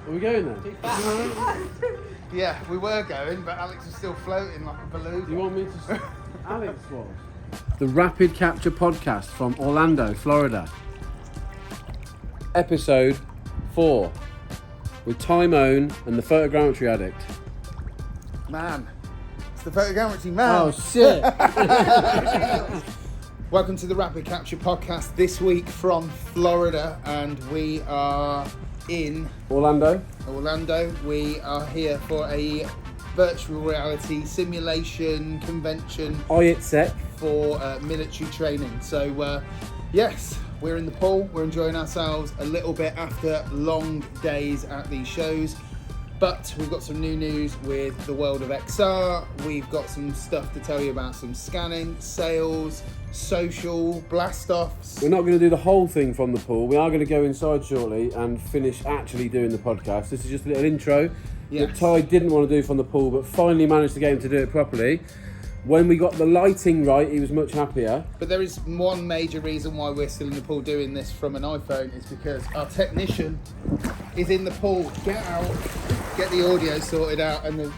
Are we going then? Yeah, we were going, but Alex was still floating like a balloon. Do you want me to... Alex was. The Rapid Capture Podcast from Orlando, Florida. Episode 4. With Timon and the Photogrammetry Addict. Man, it's the photogrammetry man. Oh, shit. Welcome to the Rapid Capture Podcast this week from Florida, and we are in Orlando. We are here for a virtual reality simulation convention IITSEC. for military training. So yes, we're in the pool, we're enjoying ourselves a little bit after long days at these shows, but we've got some new news with the world of XR. We've got some stuff to tell you about some scanning, sales, social, blast-offs. We're not going to do the whole thing from the pool. We are going to go inside shortly and finish actually doing the podcast. This is just a little intro that Ty didn't want to do from the pool, but finally managed to get him to do it properly. When we got the lighting right, he was much happier. But there is one major reason why we're still in the pool doing this from an iPhone, is because our technician is in the pool. Get out, get the audio sorted out, and the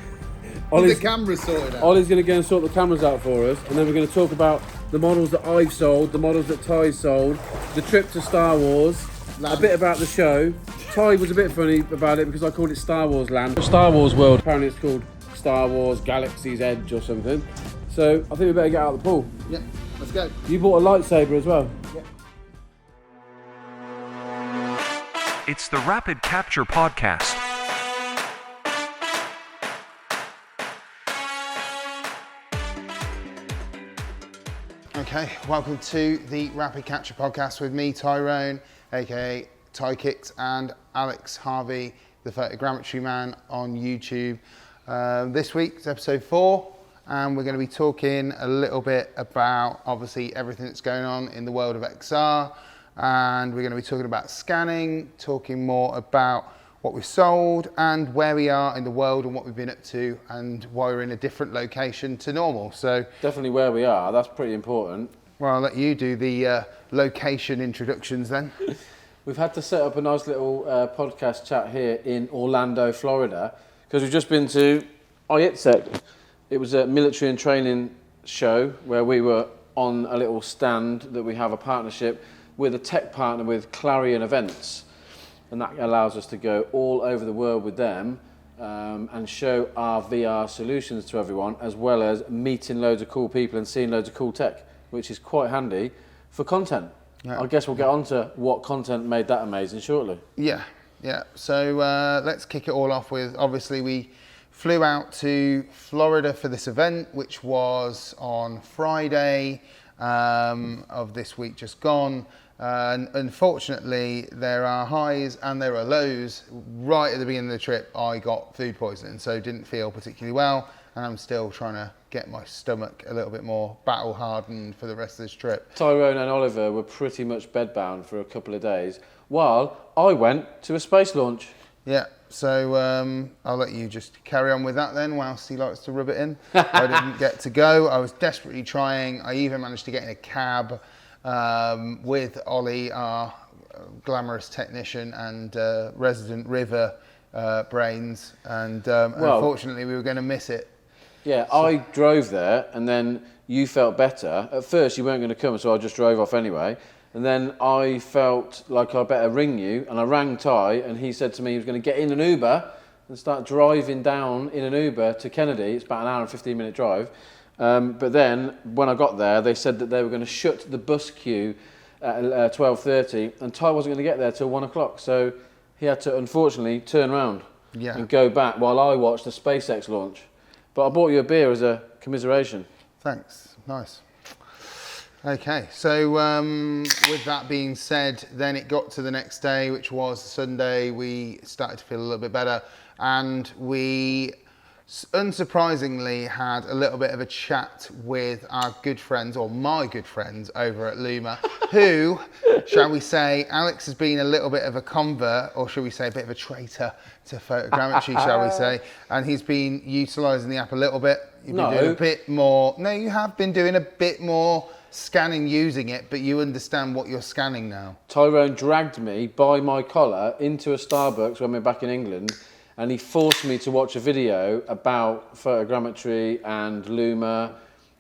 camera sorted out. Ollie's going to go and sort the cameras out for us, and then we're going to talk about the models that I've sold, the models that Ty's sold, the trip to Star Wars, a bit about the show. Ty was a bit funny about it because I called it Star Wars Land. Star Wars World, apparently it's called Star Wars Galaxy's Edge or something. So I think we better get out of the pool. Yeah, let's go. You bought a lightsaber as well. Yeah. It's the Rapid Capture Podcast. Okay, welcome to the Rapid Capture Podcast with me, Tyrone, aka Ty Kicks, and Alex Harvey, the Photogrammetry Man on YouTube. This week's episode 4, and we're going to be talking a little bit about obviously everything that's going on in the world of XR, and we're going to be talking about scanning, talking more about what we've sold and where we are in the world and what we've been up to and why we're in a different location to normal. So Definitely where we are, that's pretty important. well, I'll let you do the location introductions then. We've had to set up a nice little podcast chat here in Orlando, Florida, because we've just been to IITSEC. It was a military and training show where we were on a little stand that we have a partnership with a tech partner with Clarion Events. And that allows us to go all over the world with them and show our VR solutions to everyone, as well as meeting loads of cool people and seeing loads of cool tech, which is quite handy for content. Yeah. I guess we'll get on to what content made that amazing shortly. Yeah. So let's kick it all off with, obviously we flew out to Florida for this event, which was on Friday of this week just gone. And unfortunately, there are highs and there are lows. Right at the beginning of the trip, I got food poisoning, so didn't feel particularly well, and I'm still trying to get my stomach a little bit more battle hardened for the rest of this trip. Tyrone and Oliver were pretty much bedbound for a couple of days, while I went to a space launch. Yeah, so I'll let you just carry on with that then, whilst he likes to rub it in. I didn't get to go. I was desperately trying. I even managed to get in a cab with Ollie, our glamorous technician and resident river brains, and unfortunately we were going to miss it. Yeah, so I drove there, and then you felt better. At first you weren't going to come, so I just drove off anyway. And then I felt like I better ring you, and I rang Ty, and he said to me he was going to get in an Uber and start driving down in an Uber to Kennedy. It's about an hour and 15-minute drive. But then, when I got there, they said that they were going to shut the bus queue at 12:30, and Ty wasn't going to get there till 1 o'clock, so he had to, unfortunately, turn around and go back while I watched the SpaceX launch. But I bought you a beer as a commiseration. Thanks, nice. Okay, so with that being said, then it got to the next day, which was Sunday. We started to feel a little bit better, and we unsurprisingly had a little bit of a chat with our good friends, or my good friends over at Luma, who, shall we say, Alex has been a little bit of a convert, or shall we say a bit of a traitor to photogrammetry, shall we say, and he's been utilising the app a little bit. You've been doing a bit more. No, you have been doing a bit more scanning using it, but you understand what you're scanning now. Tyrone dragged me by my collar into a Starbucks when we were back in England, and he forced me to watch a video about photogrammetry and Luma.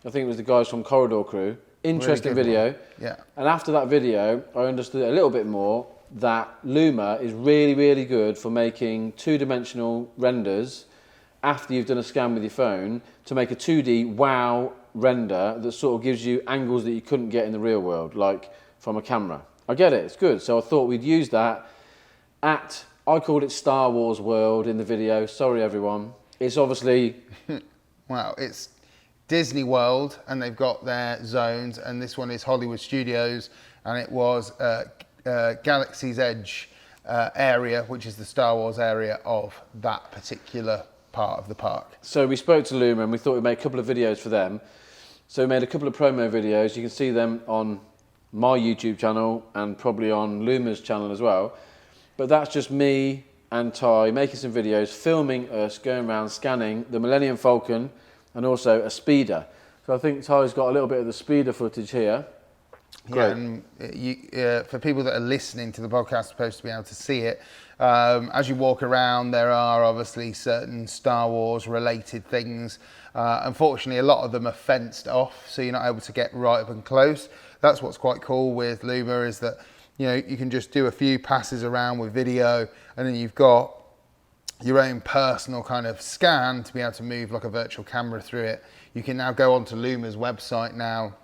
I think it was the guys from Corridor Crew. Interesting Really good video. one. Yeah. And after that video, I understood a little bit more that Luma is really, really good for making two-dimensional renders after you've done a scan with your phone to make a 2D wow render that sort of gives you angles that you couldn't get in the real world, like from a camera. I get it, it's good. So I thought we'd use that I called it Star Wars World in the video. Sorry, everyone. It's obviously... Well, it's Disney World, and they've got their zones, and this one is Hollywood Studios, and it was Galaxy's Edge area, which is the Star Wars area of that particular part of the park. So we spoke to Luma and we thought we'd make a couple of videos for them. So we made a couple of promo videos. You can see them on my YouTube channel and probably on Luma's channel as well. But that's just me and Ty making some videos, filming us going around scanning the Millennium Falcon and also a speeder. So I think Ty's got a little bit of the speeder footage here. Yeah, and for people that are listening to the podcast, supposed to be able to see it, as you walk around, there are obviously certain Star Wars related things. Unfortunately, a lot of them are fenced off, so you're not able to get right up and close. That's what's quite cool with Luma, is that you can just do a few passes around with video, and then you've got your own personal kind of scan to be able to move like a virtual camera through it. You can now go onto Luma's website now,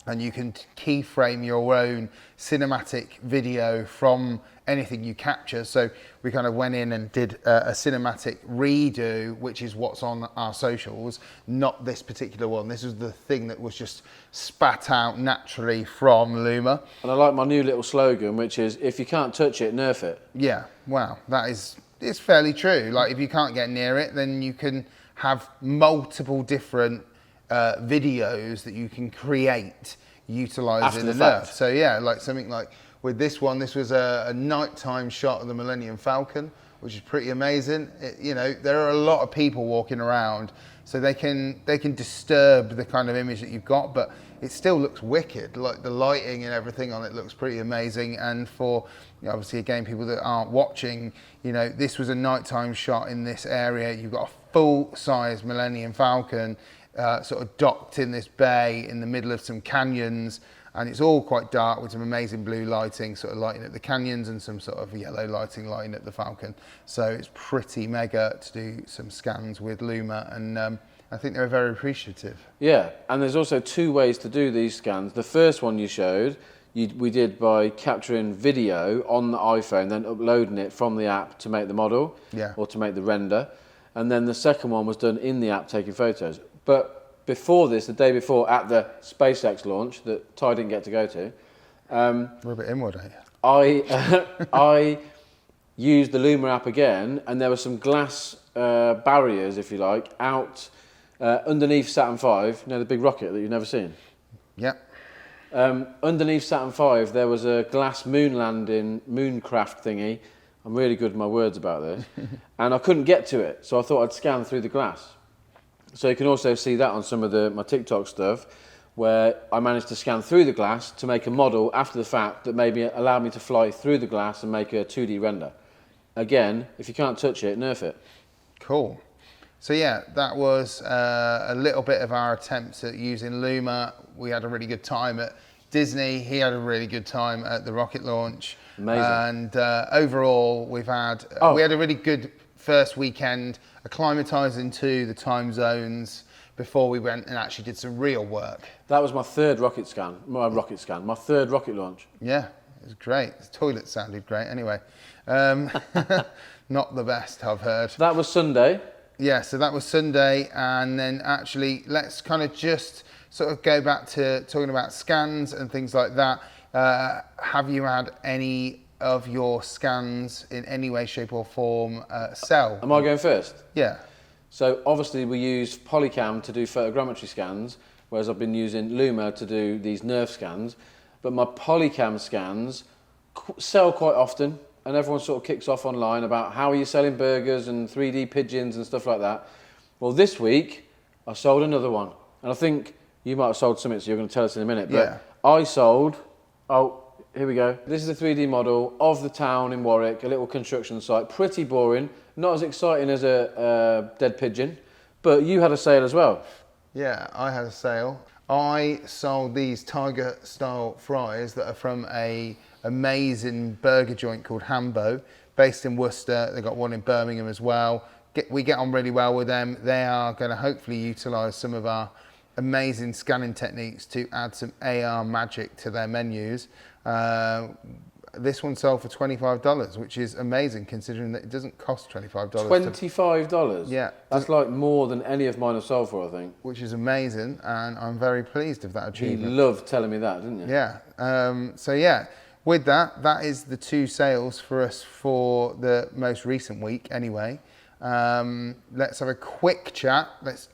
and you can keyframe your own cinematic video from anything you capture. So we kind of went in and did a cinematic redo, which is what's on our socials, not this particular one. This was the thing that was just spat out naturally from Luma. And I like my new little slogan, which is, if you can't touch it, nerf it. Yeah, wow, it's fairly true. Like, if you can't get near it, then you can have multiple different videos that you can create utilising the Nerf. So yeah, like something like with this one, this was a nighttime shot of the Millennium Falcon, which is pretty amazing. There are a lot of people walking around, so they can disturb the kind of image that you've got, but it still looks wicked. Like, the lighting and everything on it looks pretty amazing. And for obviously, again, people that aren't watching, this was a nighttime shot in this area. You've got a full-size Millennium Falcon sort of docked in this bay in the middle of some canyons, and it's all quite dark with some amazing blue lighting sort of lighting up the canyons and some sort of yellow lighting lighting up the Falcon. So it's pretty mega to do some scans with Luma, and I think they're very appreciative. Yeah, and there's also two ways to do these scans. The first one you showed, we did by capturing video on the iPhone, then uploading it from the app to make the model, or to make the render. And then the second one was done in the app, taking photos. But before this, the day before, at the SpaceX launch that Ty didn't get to go to, we're a bit inward, ain't you? I used the Luma app again, and there were some glass barriers, if you like, out underneath Saturn V. The big rocket that you've never seen. Yep. Underneath Saturn V, there was a glass moon landing, mooncraft thingy. I'm really good with my words about this. And I couldn't get to it, so I thought I'd scan through the glass. So you can also see that on some of my TikTok stuff, where I managed to scan through the glass to make a model after the fact that maybe allowed me to fly through the glass and make a 2D render. Again, if you can't touch it, nerf it. Cool. So yeah, that was a little bit of our attempts at using Luma. We had a really good time at Disney. He had a really good time at the rocket launch. Amazing. And overall, we had a really good first weekend, acclimatising to the time zones before we went and actually did some real work. That was my third my third rocket launch. Yeah, it was great. The toilet sounded great anyway. Not the best, I've heard. That was Sunday. Yeah, so that was Sunday, and then actually let's kind of just sort of go back to talking about scans and things like that. Have you had any of your scans in any way, shape or form sell? Am I going first? Yeah. So obviously we use Polycam to do photogrammetry scans, whereas I've been using Luma to do these Nerf scans. But my Polycam scans sell quite often, and everyone sort of kicks off online about how are you selling burgers and 3D pigeons and stuff like that. Well, this week I sold another one, and I think You might have sold something, so you're going to tell us in a minute. But Yeah. I sold. Oh, here we go. This is a 3D model of the town in Warwick, a little construction site. Pretty boring, not as exciting as a dead pigeon, but you had a sale as well. Yeah, I had a sale. I sold these tiger-style fries that are from a amazing burger joint called Hambo, based in Worcester. They've got one in Birmingham as well. We get on really well with them. They are going to hopefully utilise some of our amazing scanning techniques to add some AR magic to their menus. This one sold for $25, which is amazing considering that it doesn't cost $25. $25? Yeah. That's like more than any of mine have sold for, I think. Which is amazing, and I'm very pleased of that You achievement. loved telling me that, didn't you? Yeah. So yeah, with that, that is the 2 sales for us for the most recent week anyway. Let's have a quick chat. Let's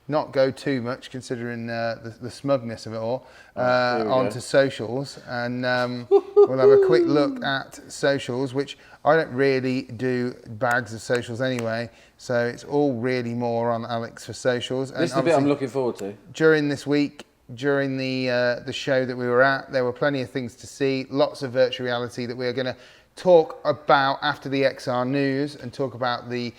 not go too much considering the smugness of it all. Here we go. Onto socials, and we'll have a quick look at socials, which I don't really do bags of socials anyway, so it's all really more on Alex for socials. And This is the bit I'm looking forward to. during this week, during the show that we were at, there were plenty of things to see, lots of virtual reality that we are going to talk about after the XR news, and talk about the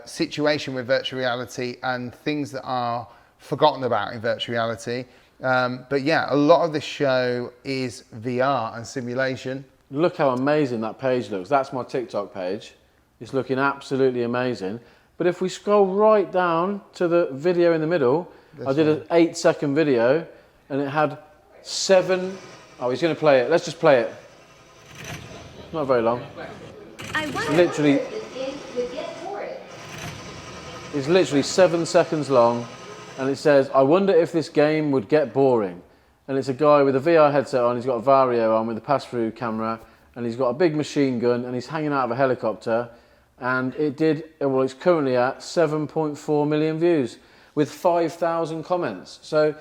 situation with virtual reality and things that are forgotten about in virtual reality. But yeah, a lot of this show is VR and simulation. Look how amazing that page looks. That's my TikTok page. It's looking absolutely amazing. But if we scroll right down to the video in the middle, I did an 8-second video and it had 7... Oh, he's going to play it. Let's just play it. Not very long. Literally, it's literally 7 seconds long, and it says, "I wonder if this game would get boring." And it's a guy with a VR headset on. He's got a Vario on with a pass-through camera, and he's got a big machine gun, and he's hanging out of a helicopter. And it did. Well, it's currently at 7.4 million views with 5,000 comments. So,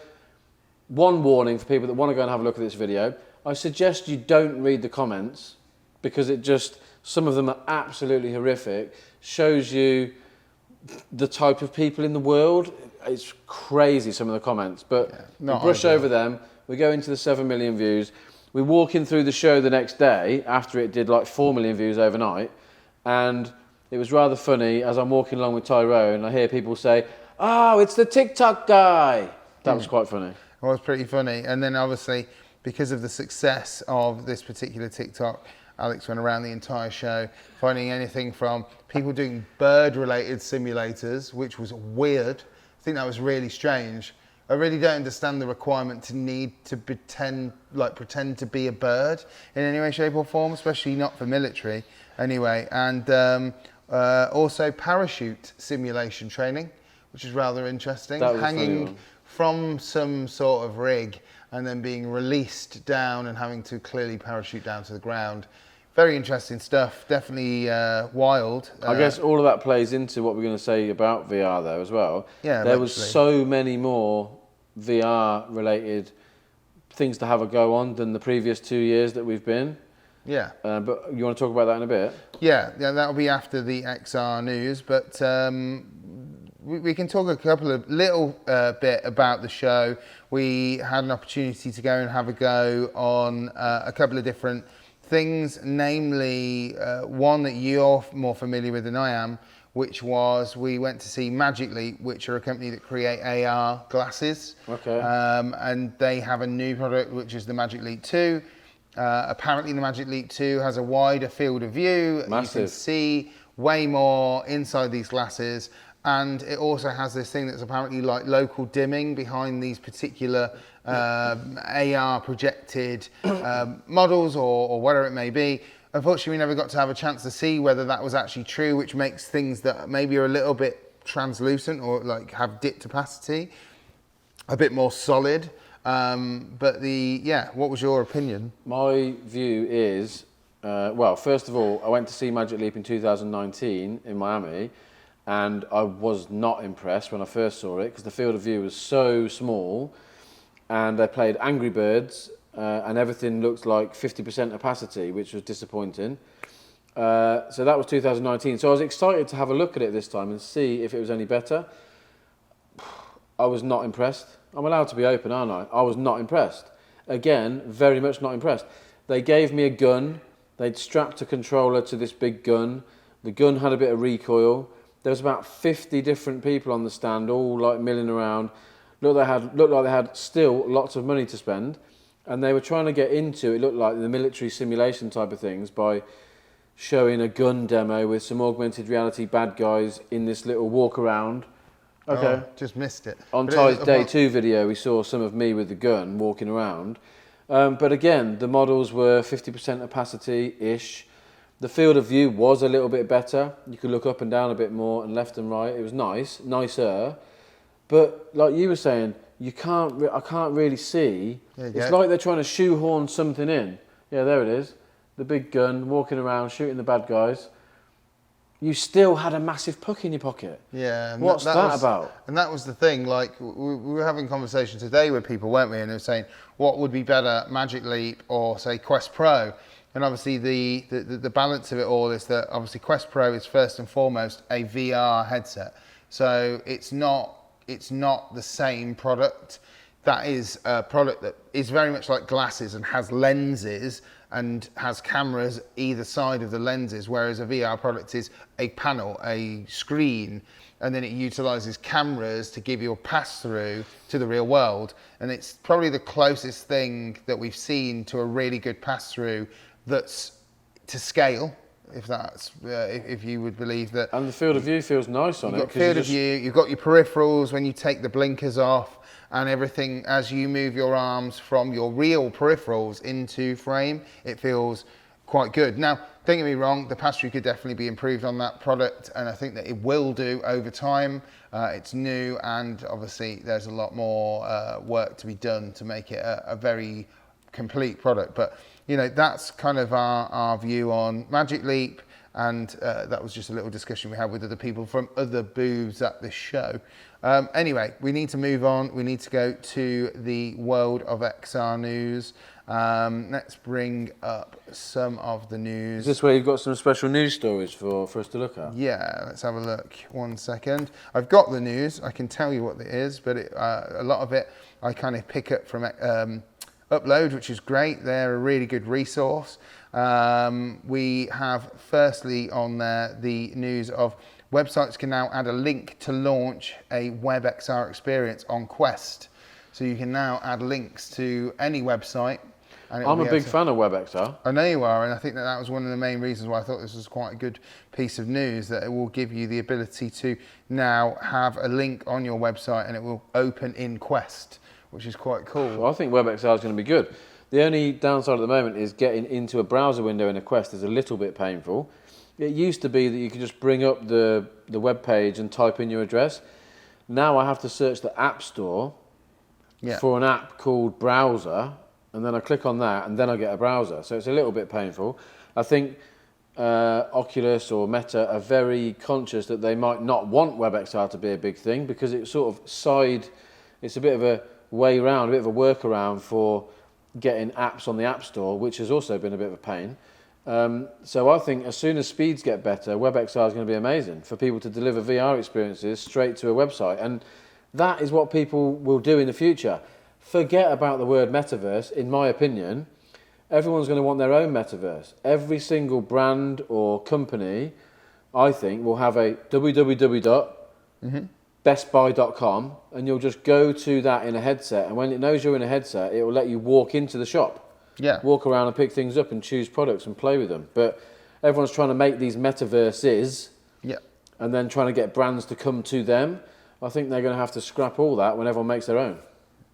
one warning for people that want to go and have a look at this video: I suggest you don't read the comments, because it just, some of them are absolutely horrific. Shows you the type of people in the world. It's crazy, some of the comments, but we brush over them. We go into the 7 million views. We walk in through the show the next day after it did like 4 million views overnight, and it was rather funny. As I'm walking along with Tyrone, I hear people say, "Oh, it's the TikTok guy." That was quite funny. It was pretty funny. And then obviously, because of the success of this particular TikTok, Alex went around the entire show finding anything from people doing bird-related simulators, which was weird. I think that was really strange. I really don't understand the requirement to need to pretend to be a bird in any way, shape or form, especially not for military. Anyway, and also parachute simulation training, which is rather interesting. That was a funny Hanging one. from some sort of rig and then being released down and having to clearly parachute down to the ground. Very interesting stuff, definitely wild. I guess all of that plays into what we're going to say about VR though as well. Yeah, there was eventually. so many more VR related things to have a go on than the previous 2 years that we've been. Yeah. But you want to talk about that in a bit? Yeah, that'll be after the XR news, but we can talk a couple of little bit about the show. We had an opportunity to go and have a go on a couple of different things, namely one that you're more familiar with than I am, which was we went to see Magic Leap, which are a company that create AR glasses. Okay. And they have a new product, which is the Magic Leap 2. Apparently the Magic Leap 2 has a wider field of view. Massive. You can see way more inside these glasses. And it also has this thing that's apparently like local dimming behind these particular AR projected models or whatever it may be. Unfortunately, we never got to have a chance to see whether that was actually true, which makes things that maybe are a little bit translucent or like have dip opacity a bit more solid. But what was your opinion? My view is, well, first of all, I went to see Magic Leap in 2019 in Miami, and I was not impressed when I first saw it because the field of view was so small, and they played Angry Birds, and everything looked like 50% opacity, which was disappointing. So that was 2019. So I was excited to have a look at it this time and see if it was any better. I was not impressed. I'm allowed to be open, aren't I? I was not impressed. Again, very much not impressed. They gave me a gun. They'd strapped a controller to this big gun. The gun had a bit of recoil. There was about 50 different people on the stand, all like milling around. Looked like they had still lots of money to spend. And they were trying to get into, it looked like, the military simulation type of things by showing a gun demo with some augmented reality bad guys in this little walk around. Okay. Oh, just missed it. On But Ty's day 2 video, we saw some of me with the gun walking around. But again, the models were 50% opacity-ish. The field of view was a little bit better. You could look up and down a bit more and left and right. It was nicer. But like you were saying, I can't really see. It's like they're trying to shoehorn something in. Yeah, there it is. The big gun, walking around, shooting the bad guys. You still had a massive puck in your pocket. Yeah. And What's that was, about? And that was the thing. Like we were having a conversation today with people, weren't we? And they were saying, what would be better, Magic Leap or say Quest Pro? And obviously the balance of it all is that obviously Quest Pro is first and foremost a VR headset. So it's not the same product. That is a product that is very much like glasses and has lenses and has cameras either side of the lenses, whereas a VR product is a panel, a screen, and then it utilizes cameras to give you a pass-through to the real world. And it's probably the closest thing that we've seen to a really good pass-through that's to scale, if you would believe that. And the field of view feels nice on it. You've got field of view, you've got your peripherals when you take the blinkers off, and everything as you move your arms from your real peripherals into frame, it feels quite good. Now, don't get me wrong, the pass-through could definitely be improved on that product, and I think that it will do over time. It's new, and obviously there's a lot more work to be done to make it a very complete product. But you know, that's kind of our view on Magic Leap, and that was just a little discussion we had with other people from other booths at this show. Anyway, we need to move on. We need to go to the world of XR news. Let's bring up some of the news. Is this where you've got some special news stories for us to look at? Yeah, let's have a look. 1 second. I've got the news. I can tell you what it is, but a lot of it I kind of pick up from Upload, which is great. They're a really good resource. We have firstly on there the news of websites can now add a link to launch a WebXR experience on Quest. So you can now add links to any website. And I'm a big fan of WebXR. I know you are, and I think that was one of the main reasons why I thought this was quite a good piece of news, that it will give you the ability to now have a link on your website and it will open in Quest, which is quite cool. Well, I think WebXR is going to be good. The only downside at the moment is getting into a browser window in a Quest is a little bit painful. It used to be that you could just bring up the web page and type in your address. Now I have to search the App Store for an app called Browser, and then I click on that, and then I get a browser. So it's a little bit painful. I think Oculus or Meta are very conscious that they might not want WebXR to be a big thing, because it's sort of it's a bit of a way around, a bit of a workaround for getting apps on the App Store, which has also been a bit of a pain. So I think as soon as speeds get better, WebXR is going to be amazing for people to deliver VR experiences straight to a website. And that is what people will do in the future. Forget about the word metaverse, in my opinion. Everyone's going to want their own metaverse. Every single brand or company, I think, will have a www.bestbuy.com, and you'll just go to that in a headset, and when it knows you're in a headset, it will let you walk into the shop. Yeah. Walk around and pick things up and choose products and play with them. But everyone's trying to make these metaverses and then trying to get brands to come to them. I think they're going to have to scrap all that when everyone makes their own.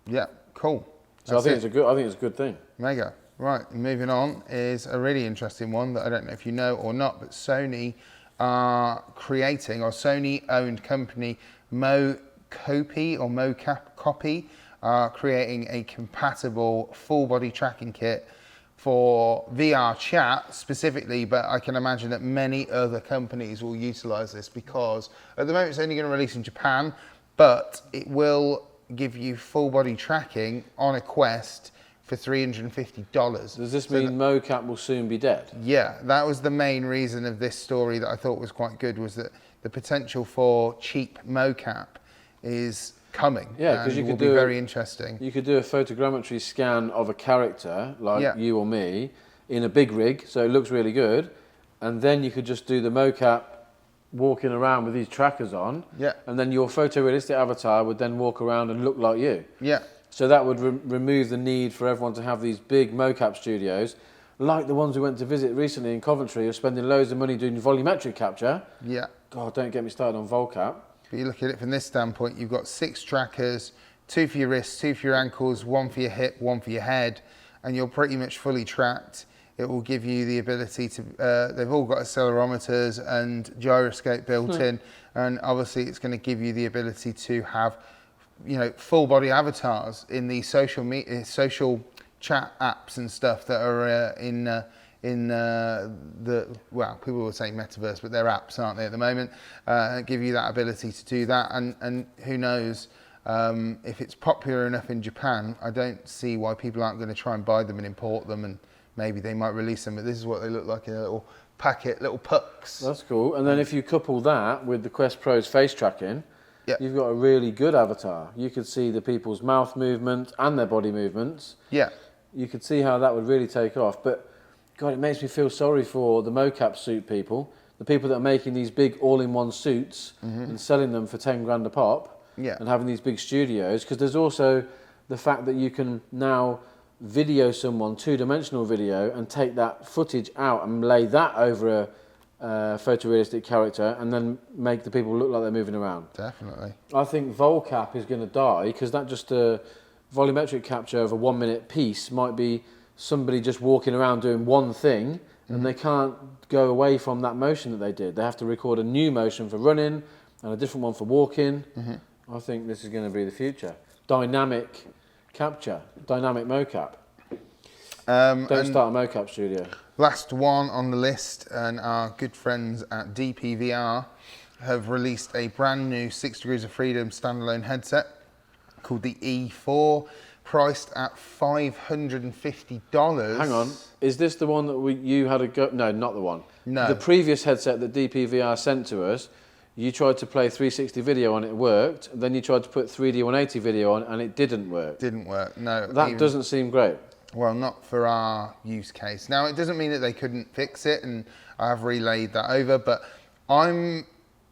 Yeah, cool. So I think it's a good thing. Mega. Right, moving on is a really interesting one that I don't know if you know or not, but Sony are creating, or Sony-owned company Mocopy or Mocopy are creating a compatible full body tracking kit for VR chat specifically, but I can imagine that many other companies will utilize this, because at the moment it's only going to release in Japan, but it will give you full body tracking on a Quest for $350. Does this mean mocap will soon be dead? Yeah, that was the main reason of this story that I thought was quite good, was that the potential for cheap mocap is coming. Yeah, because you will could be do very interesting. You could do a photogrammetry scan of a character like Yeah. you or me in a big rig, so it looks really good, and then you could just do the mocap walking around with these trackers on, Yeah. and then your photorealistic avatar would then walk around and look like you. Yeah. So that would remove the need for everyone to have these big mocap studios, like the ones we went to visit recently in Coventry, of spending loads of money doing volumetric capture. Yeah. God, don't get me started on Volcap. But you look at it from this standpoint, you've got 6 trackers, 2 for your wrists, 2 for your ankles, 1 for your hip, 1 for your head, and you're pretty much fully tracked. It will give you the ability to, they've all got accelerometers and gyroscope built in, and obviously it's going to give you the ability to have, full body avatars in the social chat apps and stuff that are in people will say metaverse, but they're apps, aren't they, at the moment? Give you that ability to do that, and who knows, if it's popular enough in Japan, I don't see why people aren't going to try and buy them and import them, and maybe they might release them, but this is what they look like in a little packet, little pucks. That's cool. And then if you couple that with the Quest Pro's face tracking, Yeah. you've got a really good avatar. You could see the people's mouth movement and their body movements. Yeah, You could see how that would really take off. But God, it makes me feel sorry for the mocap suit people, the people that are making these big all-in-one suits and selling them for 10 grand a pop, Yeah. and having these big studios. Because there's also the fact that you can now video someone, two-dimensional video, and take that footage out and lay that over a photorealistic character, and then make the people look like they're moving around. definitely. I think Volcap is going to die, because that just a volumetric capture of a 1 minute piece might be somebody just walking around doing one thing, and they can't go away from that motion that they did. They have to record a new motion for running and a different one for walking. I think this is going to be the future. Dynamic capture, dynamic mocap. Don't And start a mocap studio. last one on the list, and our good friends at DPVR have released a brand new 6 Degrees of Freedom standalone headset called the E4, priced at $550. Hang on, is this the one that you had a go? No, not the one. No. The previous headset that DPVR sent to us, you tried to play 360 video on it, worked. Then you tried to put 3D 180 video on, and it didn't work. Didn't work, no. That doesn't seem great. Well, not for our use case. Now, it doesn't mean that they couldn't fix it, and I have relayed that over, but I'm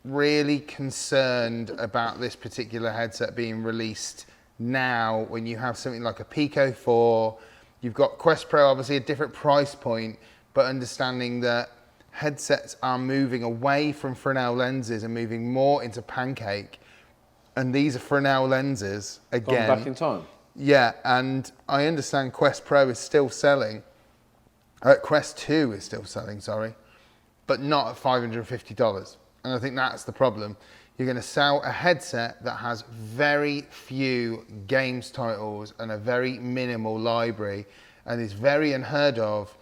really concerned about this particular headset being released now when you have something like a Pico 4. You've got Quest Pro, obviously a different price point, but understanding that headsets are moving away from Fresnel lenses and moving more into pancake, and these are Fresnel lenses again. Gone back in time. Yeah, and I understand Quest Pro is still selling, Quest 2 is still selling, sorry, but not at $550. And I think that's the problem. You're going to sell a headset that has very few games titles and a very minimal library, and is very unheard of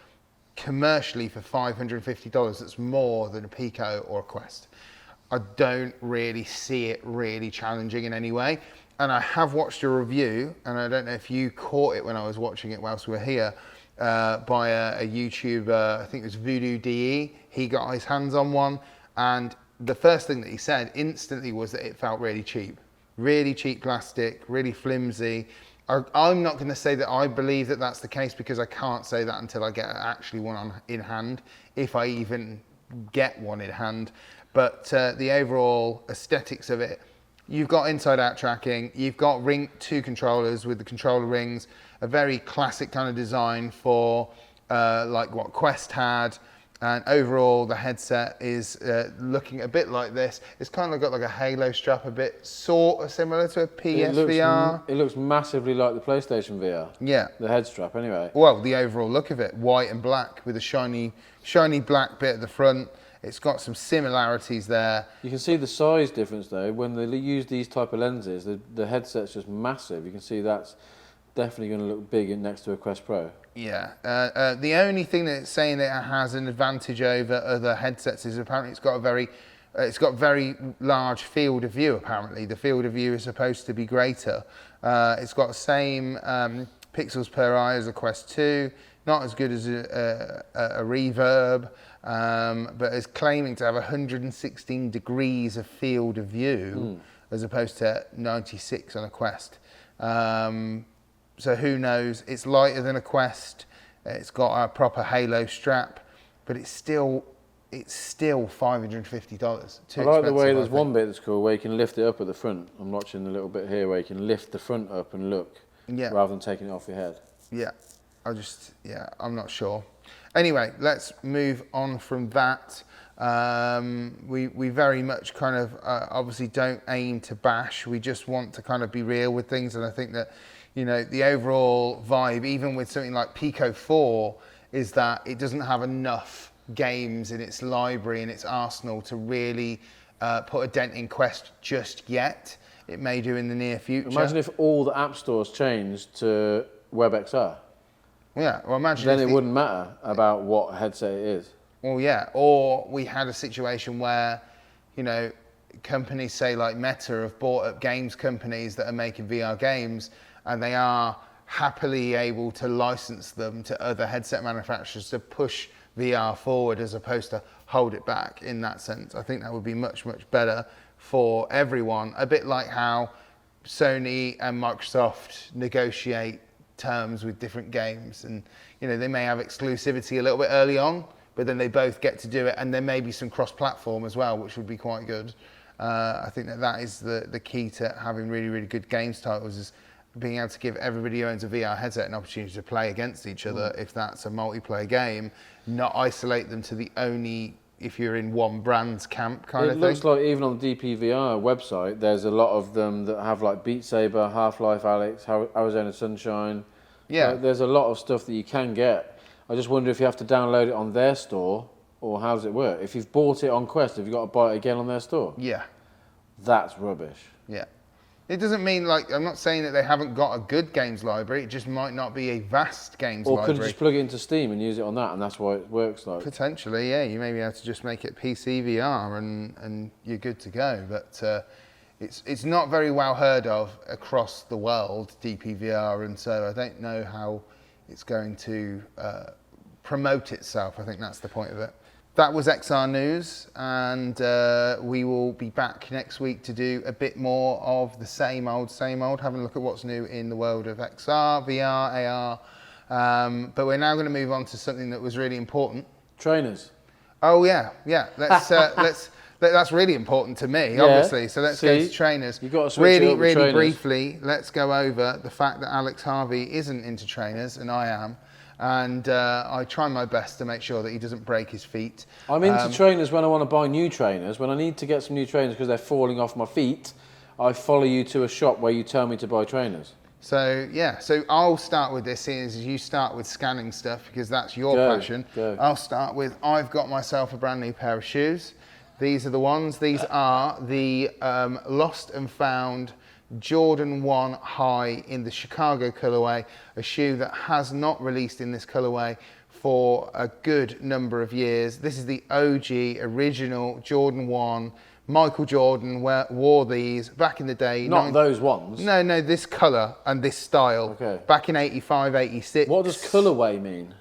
commercially for $550. That's more than a Pico or a Quest. I don't really see it really challenging in any way. And I have watched a review, and I don't know if you caught it when I was watching it whilst we were here, by a YouTuber, I think it was Voodoo DE. He got his hands on one, and the first thing that he said instantly was that it felt really cheap plastic, really flimsy. I'm not going to say that I believe that that's the case, because I can't say that until I get actually one in hand, if I even get one in hand. But the overall aesthetics of it, you've got inside-out tracking, you've got two controllers with the controller rings, a very classic kind of design for like what Quest had, and overall the headset is looking a bit like this. It's kind of got like a halo strap, a bit sort of similar to a PSVR. It looks massively like the PlayStation VR. Yeah. The head strap, anyway. Well, the overall look of it, white and black with a shiny black bit at the front. It's got some similarities there. You can see the size difference though. When they use these type of lenses, the headset's just massive. You can see that's definitely going to look big next to a Quest Pro. Yeah. The only thing that it's saying that it has an advantage over other headsets is apparently it's got very large field of view. Apparently, the field of view is supposed to be greater. It's got the same pixels per eye as a Quest 2. Not as good as a Reverb, but is claiming to have 116 degrees of field of view. as opposed to 96 on a Quest. So who knows? It's lighter than a Quest. It's got a proper Halo strap, but it's still $550. I like the way there's one bit that's cool where you can lift it up at the front. I'm watching the little bit here where you can lift the front up and look, rather than taking it off your head. Yeah, I'm not sure. Anyway, let's move on from that. We very much kind of obviously don't aim to bash. We just want to kind of be real with things, and I think that, you know, the overall vibe, even with something like Pico 4, is that it doesn't have enough games in its library and its arsenal to really put a dent in Quest just yet. It may do in the near future. Imagine if all the app stores changed to WebXR. Yeah, well, imagine then it wouldn't matter about what headset it is. Well, yeah, or we had a situation where, you know, companies say like Meta have bought up games companies that are making VR games, and they are happily able to license them to other headset manufacturers to push VR forward as opposed to hold it back in that sense. I think that would be much, much better for everyone. A bit like how Sony and Microsoft negotiate terms with different games, and, you know, they may have exclusivity a little bit early on, but then they both get to do it, and there may be some cross-platform as well, which would be quite good. I think that is the key to having really, really good games titles, is being able to give everybody who owns a VR headset an opportunity to play against each other if that's a multiplayer game, not isolate them to the only, if you're in one brand's camp kind of thing. It looks like even on the DPVR website, there's a lot of them that have like Beat Saber, Half-Life Alyx, Arizona Sunshine. Yeah. There's a lot of stuff that you can get. I just wonder if you have to download it on their store, or how does it work? If you've bought it on Quest, have you got to buy it again on their store? Yeah. That's rubbish. Yeah. It doesn't mean, like, I'm not saying that they haven't got a good games library, it just might not be a vast games library. Or could you just plug it into Steam and use it on that, and that's why it works like? Potentially, yeah. You may be able to just make it PC VR and you're good to go. But it's not very well heard of across the world, DPVR, and so I don't know how it's going to promote itself. I think that's the point of it. That was XR News, and we will be back next week to do a bit more of the same old, having a look at what's new in the world of XR, VR, AR. But we're now going to move on to something that was really important. Trainers. Oh yeah. That's really important to me, obviously. So let's go to trainers. You've got to switch it up with really trainers. briefly, let's go over the fact that Alex Harvey isn't into trainers, and I am. And I try my best to make sure that he doesn't break his feet. I'm into trainers when I want to buy new trainers. When I need to get some new trainers because they're falling off my feet, I follow you to a shop where you tell me to buy trainers. So yeah, so I'll start with this, seeing as you start with scanning stuff because that's your passion. Go. I'll start with, I've got myself a brand new pair of shoes. These are the ones. These are the Lost and Found Jordan 1 High in the Chicago colorway, a shoe that has not released in this colorway for a good number of years. This is the OG original Jordan 1. Michael Jordan wore these back in the day. Not those ones. No, this colour and this style. Okay. Back in 85, 86. What does colourway mean?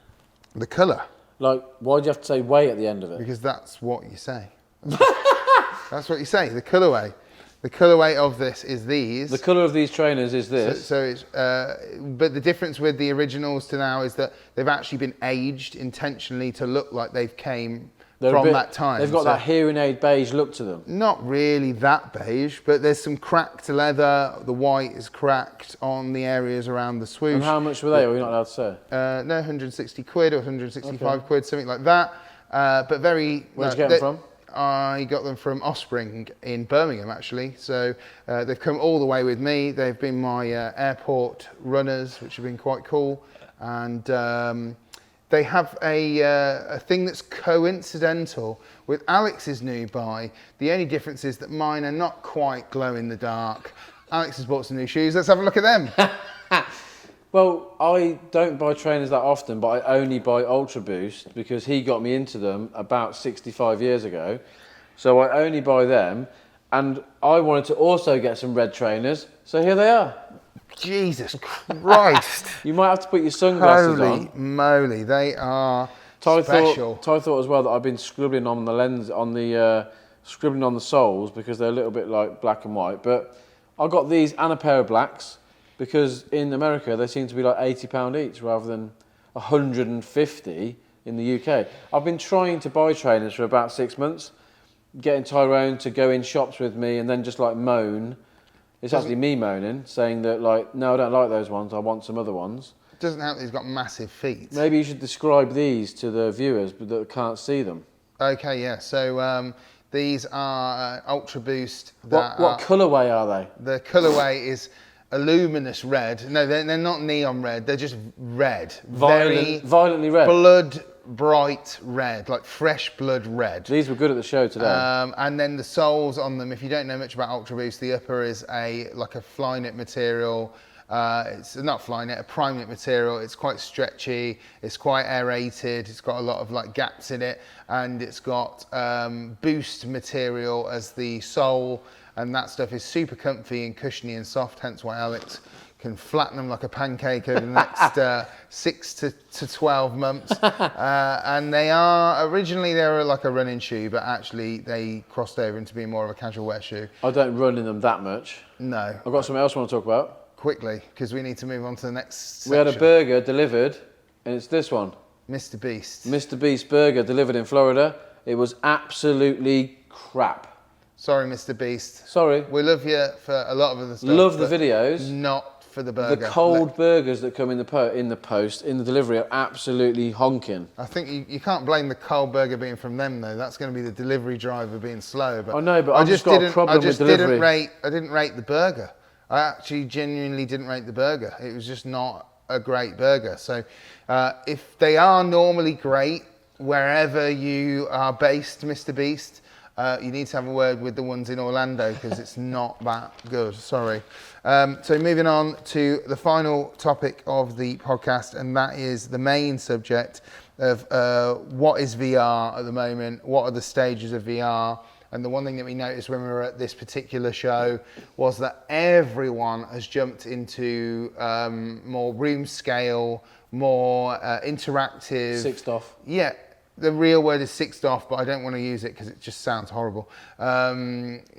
The colour. Like, why do you have to say way at the end of it? Because that's what you say. That's what you say, the colourway. The colourway of this is these. The colour of these trainers is this. So it's, but the difference with the originals to now is that they've actually been aged intentionally to look like they've came from that time. They've got that hearing aid beige look to them. Not really that beige, but there's some cracked leather. The white is cracked on the areas around the swoosh. And how much were they? Or are you not allowed to say? No, 160 quid or 165 quid, something like that. But very... Where'd you get them from? I got them from Offspring in Birmingham, actually. So they've come all the way with me. They've been my airport runners, which have been quite cool. And they have a thing that's coincidental with Alex's new buy. The only difference is that mine are not quite glow in the dark. Alex has bought some new shoes. Let's have a look at them. Well, I don't buy trainers that often, but I only buy Ultra Boost because he got me into them about 65 years ago. So I only buy them. And I wanted to also get some red trainers. So here they are. Jesus Christ. You might have to put your sunglasses on. Holy moly, they are special. Ty thought as well that I've been scribbling on the lens, on the scribbling on the soles because they're a little bit like black and white. But I got these and a pair of blacks because in America they seem to be like £80 each rather than 150 in the UK. I've been trying to buy trainers for about 6 months, getting Tyrone to go in shops with me and then just like moan. It's actually me moaning, saying that like, no, I don't like those ones, I want some other ones. It doesn't help that he's got massive feet. Maybe you should describe these to the viewers but that can't see them. Okay, yeah. So these are Ultra Boost. What colourway are they? The colourway is a luminous red. No, they're not neon red. They're just red. Violently red. Blood bright red, like fresh blood red. These were good at the show today. And then the soles on them, if you don't know much about Ultra Boost, the upper is like a Flyknit material. It's not Flyknit, a Primeknit material. It's quite stretchy. It's quite aerated. It's got a lot of like gaps in it, and it's got Boost material as the sole, and that stuff is super comfy and cushiony and soft. Hence why Alex can flatten them like a pancake over the next 6 to 12 months. And they were like a running shoe, but actually they crossed over into being more of a casual wear shoe. I don't run in them that much. No. I've got something else I want to talk about. Quickly, because we need to move on to the next section. We had a burger delivered, and it's this one. Mr. Beast. Mr. Beast burger delivered in Florida. It was absolutely crap. Sorry, Mr. Beast. Sorry. We love you for a lot of other stuff. Love the videos. Not for the burger. The cold burgers that come in the delivery are absolutely honking. I think you can't blame the cold burger being from them though. That's going to be the delivery driver being slow. But I know, but I've just got a problem with delivery. I didn't rate the burger. I actually genuinely didn't rate the burger. It was just not a great burger. So if they are normally great wherever you are based, Mr. Beast, you need to have a word with the ones in Orlando because it's not that good. Sorry. So moving on to the final topic of the podcast, and that is the main subject of what is VR at the moment, what are the stages of VR. And the one thing that we noticed when we were at this particular show was that everyone has jumped into more room scale, more interactive. Sixed off. Yeah, the real word is sixed off, but I don't want to use it because it just sounds horrible. Because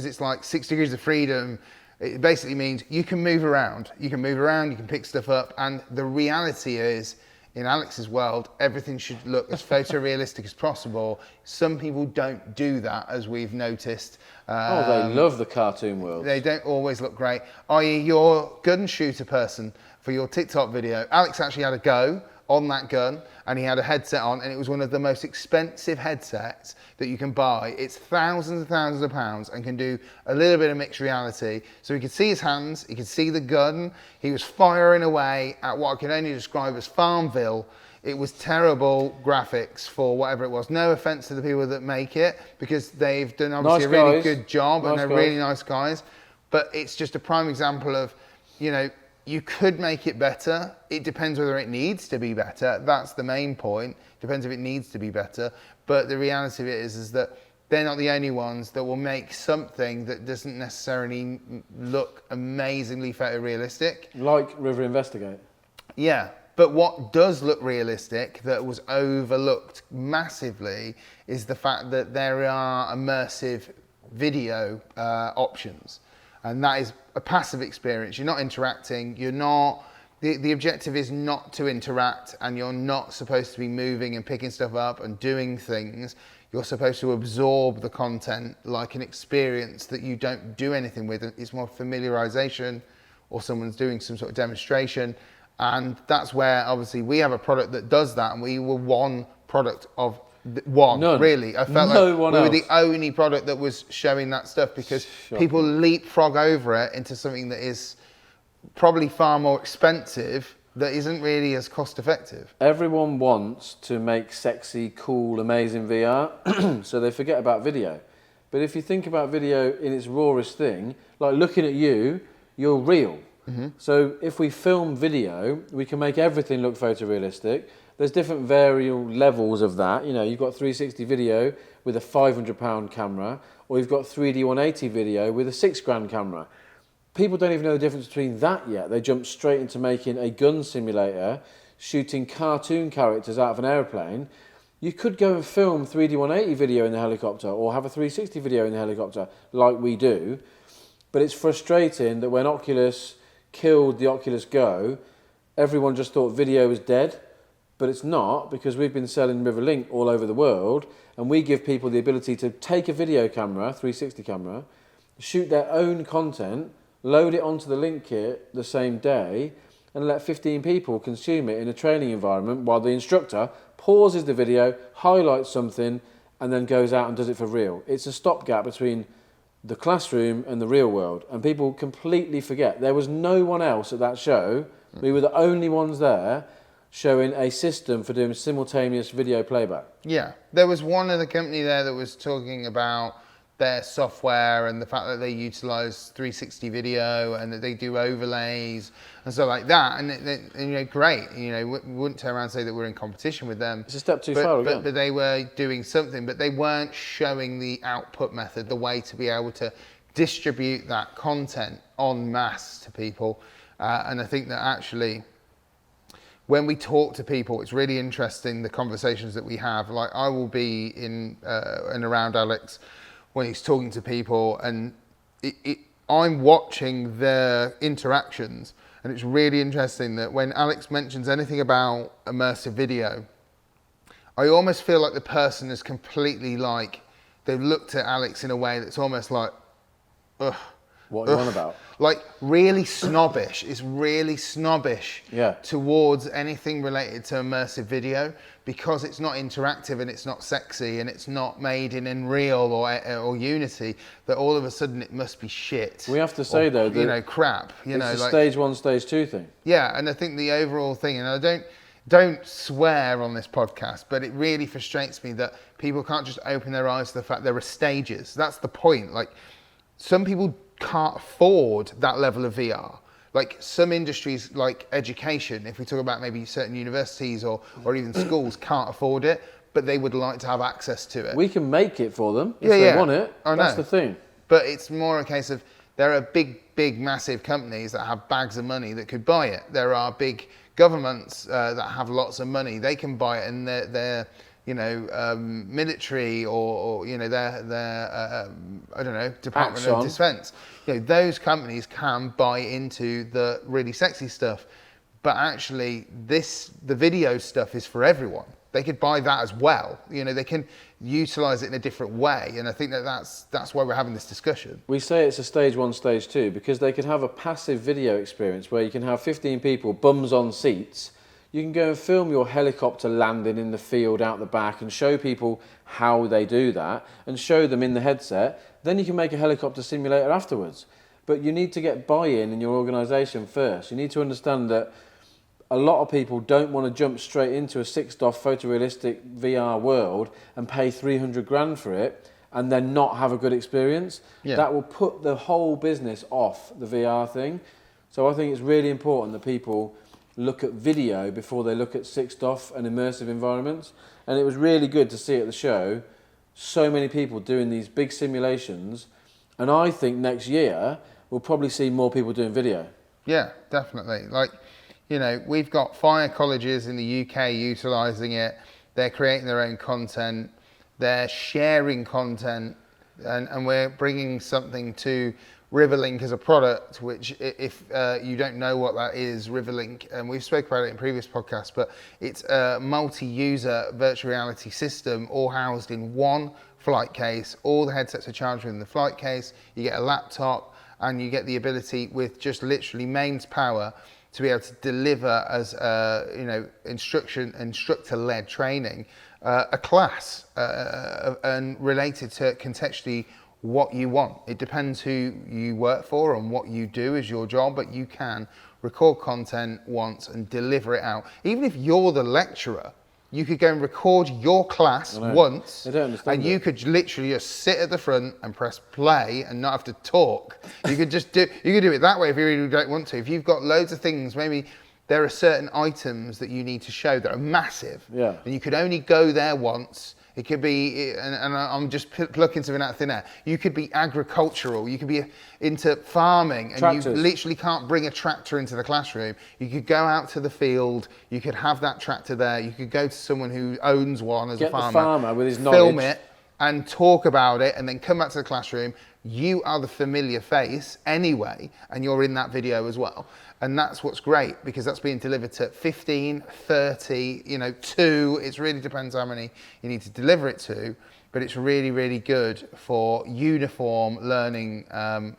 it's like 6 degrees of freedom. It basically means you can move around. You can move around, you can pick stuff up. And the reality is, in Alex's world, everything should look as photorealistic as possible. Some people don't do that, as we've noticed. They love the cartoon world. They don't always look great. i.e. your gun shooter person for your TikTok video. Alex actually had a go on that gun and he had a headset on, and it was one of the most expensive headsets that you can buy. It's thousands and thousands of pounds and can do a little bit of mixed reality. So he could see his hands, he could see the gun, he was firing away at what I can only describe as Farmville. It was terrible graphics for whatever it was. No offense to the people that make it, because they've done obviously a really good job and they're really nice guys. But it's just a prime example of, you know, you could make it better. It depends whether it needs to be better. That's the main point. Depends if it needs to be better. But the reality of it is that they're not the only ones that will make something that doesn't necessarily look amazingly photorealistic. Like River Investigate. Yeah, but what does look realistic that was overlooked massively is the fact that there are immersive video options. And that is a passive experience. You're not interacting. You're not. The objective is not to interact, and you're not supposed to be moving and picking stuff up and doing things. You're supposed to absorb the content like an experience that you don't do anything with. It's more familiarization, or someone's doing some sort of demonstration. And that's where obviously we have a product that does that, and we were one product of one. None. Really. I felt No like one we were else. the only product that was showing that stuff, because people leapfrog over it into something that is probably far more expensive, that isn't really as cost effective. Everyone wants to make sexy, cool, amazing VR, so they forget about video. But if you think about video in its rawest thing, like looking at you, you're real. So if we film video, we can make everything look photorealistic. There's different variable levels of that. You know, you've got 360 video with a £500 camera, or you've got 3D 180 video with a £6,000 camera. People don't even know the difference between that yet. They jump straight into making a gun simulator, shooting cartoon characters out of an airplane. You could go and film 3D 180 video in the helicopter or have a 360 video in the helicopter like we do. But it's frustrating that when Oculus killed the Oculus Go, everyone just thought video was dead. But it's not, because we've been selling Riverlink all over the world, and we give people the ability to take a video camera, 360 camera, shoot their own content, load it onto the Link kit the same day, and let 15 people consume it in a training environment while the instructor pauses the video, highlights something, and then goes out and does it for real. It's a stopgap between the classroom and the real world, and people completely forget. There was no one else at that show. We were the only ones there showing a system for doing simultaneous video playback. Yeah, there was one other company there that was talking about their software and the fact that they utilize 360 video and that they do overlays and stuff like that. And great. We wouldn't turn around and say that we're in competition with them. It's a step too far again. But they were doing something, but they weren't showing the output method, the way to be able to distribute that content en masse to people. And I think that actually, when we talk to people, it's really interesting, the conversations that we have. Like, I will be in and around Alex when he's talking to people, and I'm watching their interactions, and it's really interesting that when Alex mentions anything about immersive video, I almost feel like the person is completely like, they've looked at Alex in a way that's almost like, ugh. What are you on about? Like, really snobbish. It's really snobbish towards anything related to immersive video, because it's not interactive and it's not sexy and it's not made in Unreal or Unity, that all of a sudden it must be shit. We have to say, though, that crap. It's a stage 1, stage 2 thing. Yeah, and I think the overall thing, and I don't swear on this podcast, but it really frustrates me that people can't just open their eyes to the fact there are stages. That's the point. Like, some people can't afford that level of VR. Like, some industries, like education, if we talk about maybe certain universities or even schools, can't afford it, but they would like to have access to it. We can make it for them if they want it. That's the thing. But it's more a case of, there are big, massive companies that have bags of money that could buy it. There are big governments that have lots of money. They can buy it, and they're military or their I don't know, Department of Defense. Those companies can buy into the really sexy stuff, but actually the video stuff is for everyone. They could buy that as well. They can utilize it in a different way, and I think that's why we're having this discussion. We say it's a stage 1, stage 2 because they could have a passive video experience where you can have 15 people bums on seats. You can go and film your helicopter landing in the field out the back and show people how they do that and show them in the headset. Then you can make a helicopter simulator afterwards. But you need to get buy-in in your organisation first. You need to understand that a lot of people don't want to jump straight into a 6DoF photorealistic VR world and pay 300 grand for it and then not have a good experience. Yeah. That will put the whole business off the VR thing. So I think it's really important that people look at video before they look at 6DoF and immersive environments. And it was really good to see at the show so many people doing these big simulations, and I think next year we'll probably see more people doing video. Yeah, definitely. Like, we've got fire colleges in the UK utilising it. They're creating their own content, they're sharing content, and we're bringing something to Riverlink as a product, which, if you don't know what that is, Riverlink, and we've spoken about it in previous podcasts, but it's a multi-user virtual reality system all housed in one flight case. All the headsets are charged within the flight case. You get a laptop, and you get the ability, with just literally mains power, to be able to deliver as instructor-led training, a class and related to contextually what you want. It depends who you work for and what you do as your job, but you can record content once and deliver it out. Even if you're the lecturer, you could go and record your class once, and you could literally just sit at the front and press play and not have to talk. You could just do it that way if you really don't want to. If you've got loads of things, maybe there are certain items that you need to show that are massive, and you could only go there once, It could be, and I'm just plucking something out of thin air. You could be agricultural. You could be into farming, and Tractors. you literally can't bring a tractor into the classroom. You could go out to the field. You could have that tractor there. You could go to someone who owns one as Get a farmer. the farmer with his film knowledge. it and talk about it, and then come back to the classroom. You are the familiar face anyway, and you're in that video as well. And that's what's great, because that's being delivered to 15, 30, 2. It really depends how many you need to deliver it to, but it's really, really good for uniform learning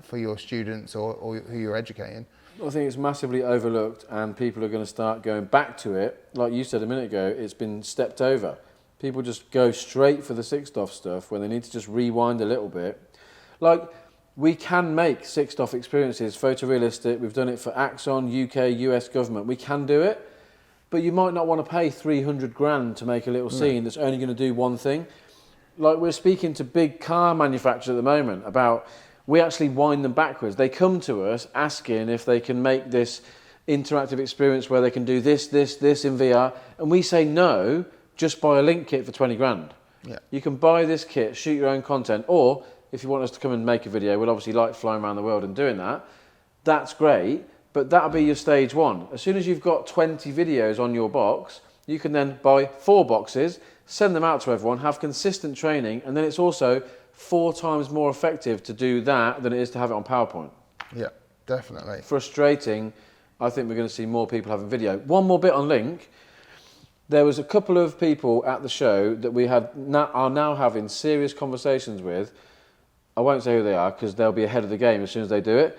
for your students or who you're educating. I think it's massively overlooked, and people are going to start going back to it. Like you said a minute ago, it's been stepped over. People just go straight for the 6DOF stuff when they need to just rewind a little bit. Like, we can make 6DOF experiences photorealistic. We've done it for Axon, UK, US government. We can do it, but you might not want to pay 300 grand to make a little scene that's only going to do one thing. Like, we're speaking to big car manufacturers at the moment about, we actually wind them backwards. They come to us asking if they can make this interactive experience where they can do this in VR, and we say no, just buy a link kit for 20 grand. Yeah. You can buy this kit, shoot your own content, or if you want us to come and make a video, we'd obviously like flying around the world and doing that. That's great, but that'll be your stage one. As soon as you've got 20 videos on your box, you can then buy 4 boxes, send them out to everyone, have consistent training, and then it's also 4 times more effective to do that than it is to have it on PowerPoint. Yeah, definitely. Frustrating. I think we're going to see more people having video. One more bit on Link. There was a couple of people at the show that we are now having serious conversations with. I won't say who they are because they'll be ahead of the game as soon as they do it.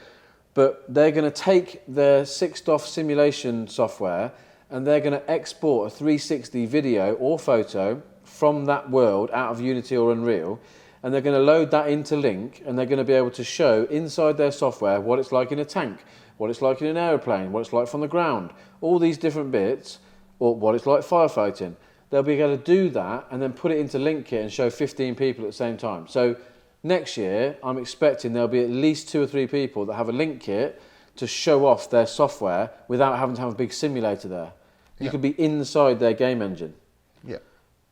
But they're going to take their 6DOF simulation software and they're going to export a 360 video or photo from that world out of Unity or Unreal. And they're going to load that into Link, and they're going to be able to show inside their software what it's like in a tank, what it's like in an aeroplane, what it's like from the ground, all these different bits, or what it's like firefighting. They'll be able to do that and then put it into Link Kit and show 15 people at the same time. So next year, I'm expecting there'll be at least 2 or 3 people that have a Link Kit to show off their software without having to have a big simulator there. You could be inside their game engine. Yeah.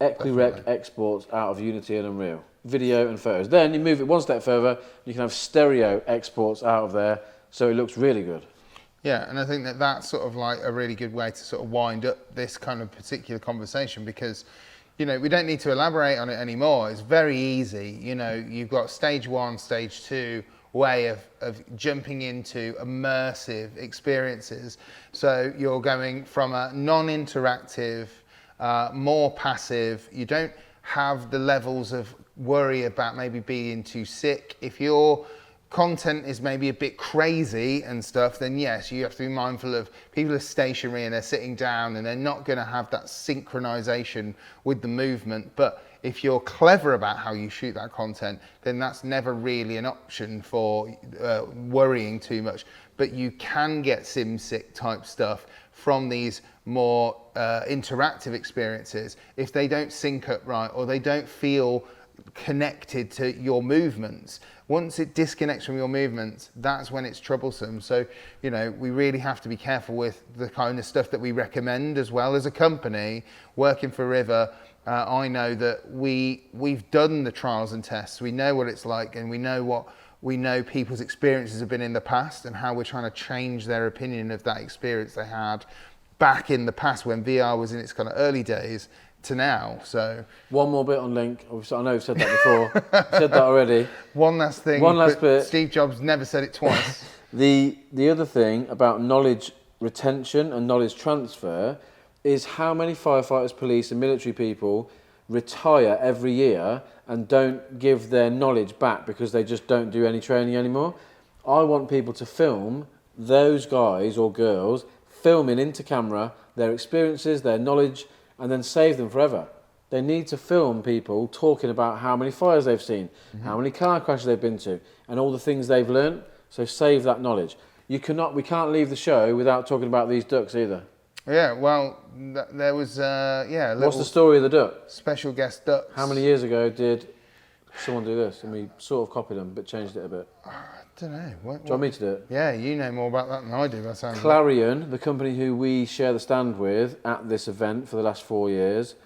Equirec definitely. exports out of Unity and Unreal. Video and photos. Then you move it one step further, you can have stereo exports out of there, so it looks really good. Yeah, and I think that that's sort of like a really good way to sort of wind up this kind of particular conversation, because, we don't need to elaborate on it anymore. It's very easy. You've got stage 1, stage 2 way of jumping into immersive experiences. So you're going from a non-interactive, more passive. You don't have the levels of worry about maybe being too sick. If your content is maybe a bit crazy and stuff, then yes, you have to be mindful of people are stationary and they're sitting down and they're not going to have that synchronization with the movement. But if you're clever about how you shoot that content, then that's never really an option for worrying too much. But you can get sim-sick type stuff from these more interactive experiences if they don't sync up right, or they don't feel connected to your movements. Once it disconnects from your movements, that's when it's troublesome. So, we really have to be careful with the kind of stuff that we recommend as well as a company. Working for River, I know that we've done the trials and tests. We know what it's like, and we know people's experiences have been in the past, and how we're trying to change their opinion of that experience they had back in the past when VR was in its kind of early days to now. So one more bit on Link. I know we've said that before. Said that already. One last thing. One last bit. Steve Jobs never said it twice. The other thing about knowledge retention and knowledge transfer is how many firefighters, police and military people retire every year and don't give their knowledge back because they just don't do any training anymore. I want people to film those guys or girls filming into camera their experiences, their knowledge, and then save them forever. They need to film people talking about how many fires they've seen, how many car crashes they've been to, and all the things they've learned. So save that knowledge. We can't leave the show without talking about these ducks either. Yeah, well, there was a What's the story of the duck? special guest ducks. How many years ago did someone do this? And we sort of copied them, but changed it a bit. I don't know. Do you want me to do it? Yeah, you know more about that than I do. That sounds. Clarion, the company who we share the stand with at this event for the last 4 years,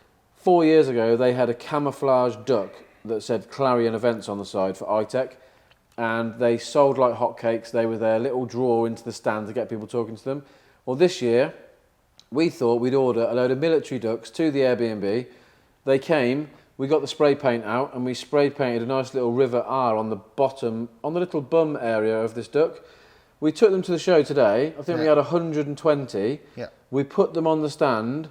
4 years ago, they had a camouflage duck that said Clarion Events on the side for iTech, and they sold like hotcakes. They were their little draw into the stand to get people talking to them. Well, this year, we thought we'd order a load of military ducks to the Airbnb. They came, we got the spray paint out, and we spray painted a nice little River R on the bottom, on the little bum area of this duck. We took them to the show today. I think we had 120. Yeah. We put them on the stand.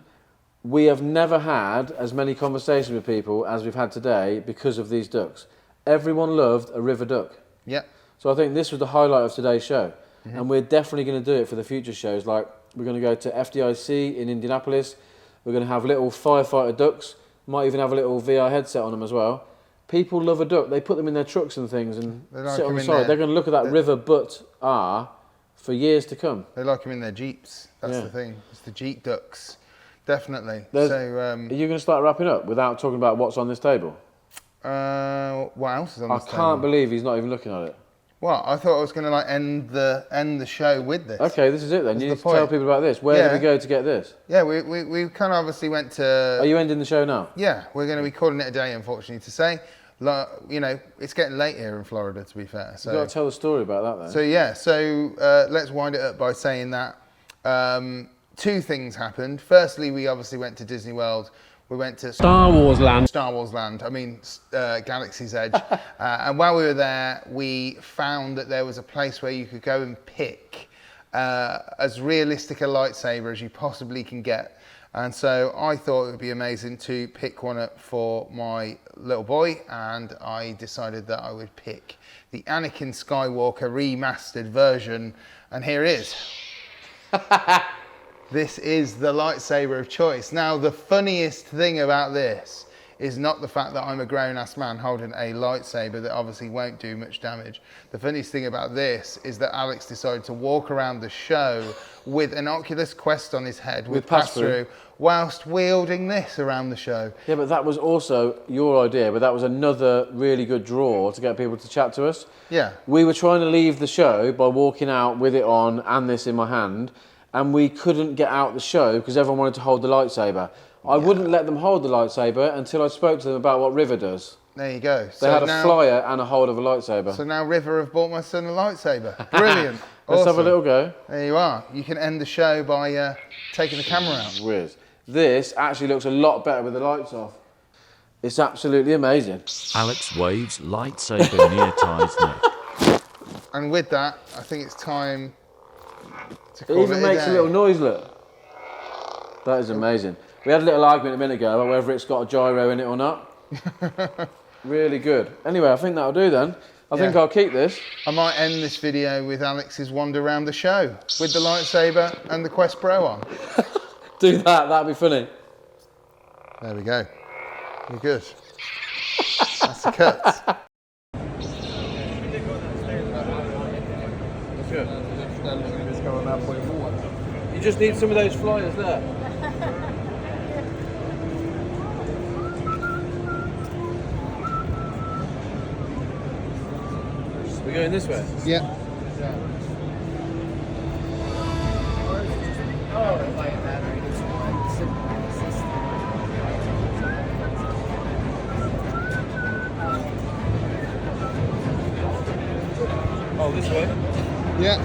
We have never had as many conversations with people as we've had today because of these ducks. Everyone loved a river duck. Yeah. So I think this was the highlight of today's show. And we're definitely going to do it for the future shows. Like, we're going to go to FDIC in Indianapolis. We're going to have little firefighter ducks. Might even have a little VR headset on them as well. People love a duck. They put them in their trucks and things and like sit on them the in side. their- They're going to look at that River Butt R for years to come. They like them in their Jeeps. That's Yeah. the thing. It's the Jeep ducks. Definitely. There's- So, Are you going to start wrapping up without talking about what's on this table? what else is on I this can't table? believe he's not even looking at it. Well, I thought I was going to like end the show with this. Okay, this is it then. That's You the need to tell point. people about this. Where Yeah. did we go to get this? Yeah, we kind of obviously went to. Are you ending the show now? Yeah, we're going to be calling it a day, unfortunately, to say. You know, it's getting late here in Florida, to be fair. You've So, got to tell the story about that then. so yeah, let's wind it up by saying that two things happened. Firstly, we obviously went to Disney World. We went to Star Wars Land. Star Wars Land, Galaxy's Edge. And while we were there, we found that there was a place where you could go and pick as realistic a lightsaber as you possibly can get. And so I thought it would be amazing to pick one up for my little boy, and I decided that I would pick the Anakin Skywalker remastered version, and here it is. This is the lightsaber of choice. Now, the funniest thing about this is not the fact that I'm a grown-ass man holding a lightsaber that obviously won't do much damage. The funniest thing about this is that Alex decided to walk around the show with an Oculus Quest on his head with pass-through whilst wielding this around the show. Yeah, but that was also your idea, but that was another really good draw to get people to chat to us. Yeah. We were trying to leave the show by walking out with it on and this in my hand, and we couldn't get out the show because everyone wanted to hold the lightsaber. I wouldn't let them hold the lightsaber until I spoke to them about what River does. There you go. They had a flyer and a hold of a lightsaber. So now River have bought my son a lightsaber. Brilliant. Let's have a Awesome. little go. There you are. You can end the show by taking the camera out. Whiz. This actually looks a lot better with the lights off. It's absolutely amazing. Alex waves lightsaber near Ty's neck. And with that, I think it's time to It call even it makes a a day. little noise, look. That is amazing. We had a little argument a minute ago about whether it's got a gyro in it or not. Really good. Anyway, I think that'll do then. I think Yeah. I'll keep this. I might end this video with Alex's wander around the show with the lightsaber and the Quest Pro on. Do that, that'd be funny. There we go. You're good. That's the cut. That's good. You just need some of those flyers there. We're going this way. Yeah. Oh, this way? Yeah.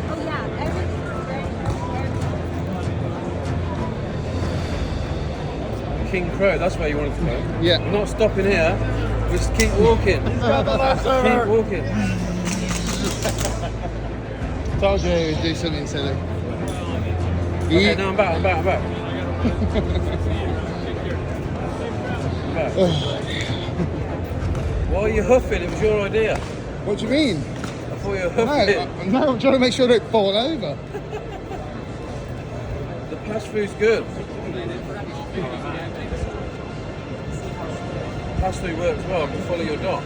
Oh yeah, everything's very King Crow, that's where you wanted to go. Yeah. We're not stopping here. We just keep walking. Keep walking. Told you he would do something silly. Okay, now I'm back. I'm back. Why are you huffing? It was your idea. What do you mean? I thought you were No, huffing. no, I'm trying to make sure I don't fall over. The pass-through's good. Pass-through works well. I can follow your dot.